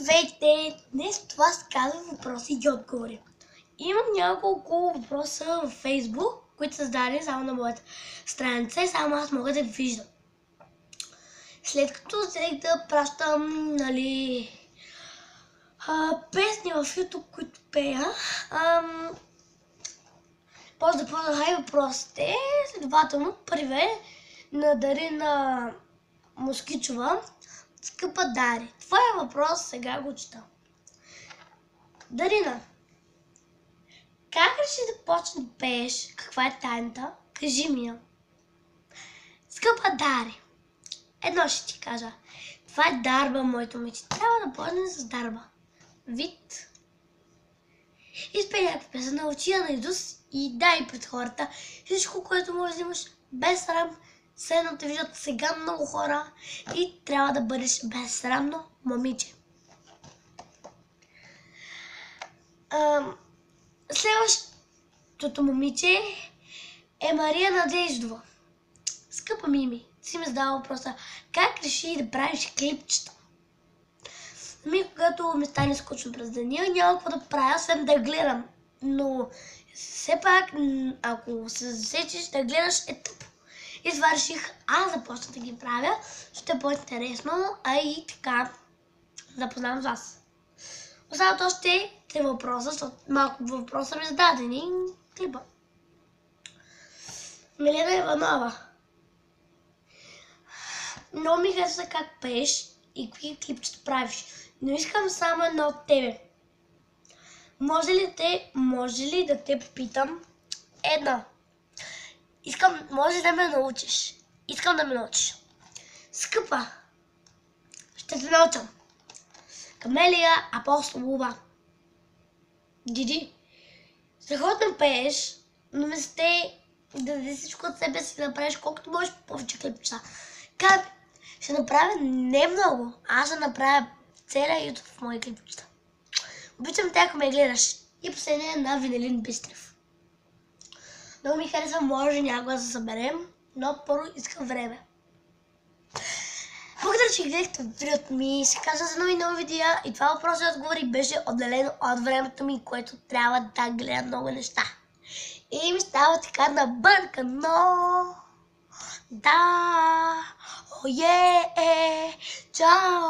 Здравейте! Днес това се казва въпроси и отговори. Имам няколко въпроса в Facebook, които са зададени само на моята страница и само аз мога да ги виждам. След като взех да пращам, песни в YouTube, които пея, после да продължа и въпросите. Следователно, първе на Дарина Москичова. Скъпа Дари, твоя въпрос сега го чета. Дарина, как реши да почне да пееш? Каква е тайната? Кажи ми я. Скъпа Дари, едно ще ти кажа. Това е дарба, моето момиче. Трябва да почне с дарба. Вид. Изпей някаква песен, научи я наизуст и дай пред хората всичко, което можеш да имаш без срам. Седно те виждат сега много хора и трябва да бъдеш безсрамно момиче. Следващото момиче е Мария Надеждова. Скъпа Мими, си ми задава въпроса, как реши да правиш клипчета? Когато ми стане скучно през деня, няма какво да правя, освен да гледам. Но все пак, ако се засечеш да гледаш, е тъпо. И това реших аз започна да ги правя, ще е по-интересно, а и така запознавам с вас. Остават още 3 въпроса, защото малко въпроса ми зададени клипа. Милена Иванова. Много ми хареса как пееш и какви клипчета правиш, но искам само едно от тебе. Може ли да те попитам едно? Може да ме научиш. Искам да ме научиш. Скъпа, ще те научам. Камелия Апостолова. Диди, страхотно пееш, но не сте да даде всичко от себе си да направиш колкото можеш повече клипчета. Как? Ще направя не много. Аз ще направя целия YouTube в мои клипчета. Обичам те, ако ме гледаш. И последния на Венелин Бистрев. Много ми харесва, може някога да се съберем, но първо искам време. Благодаря, че гледахте видеото ми, се каза за нови видеа и това въпрос и отговори беше отделено от времето ми, което трябва да гледа много неща. И ми става така набъркано. Да, чао!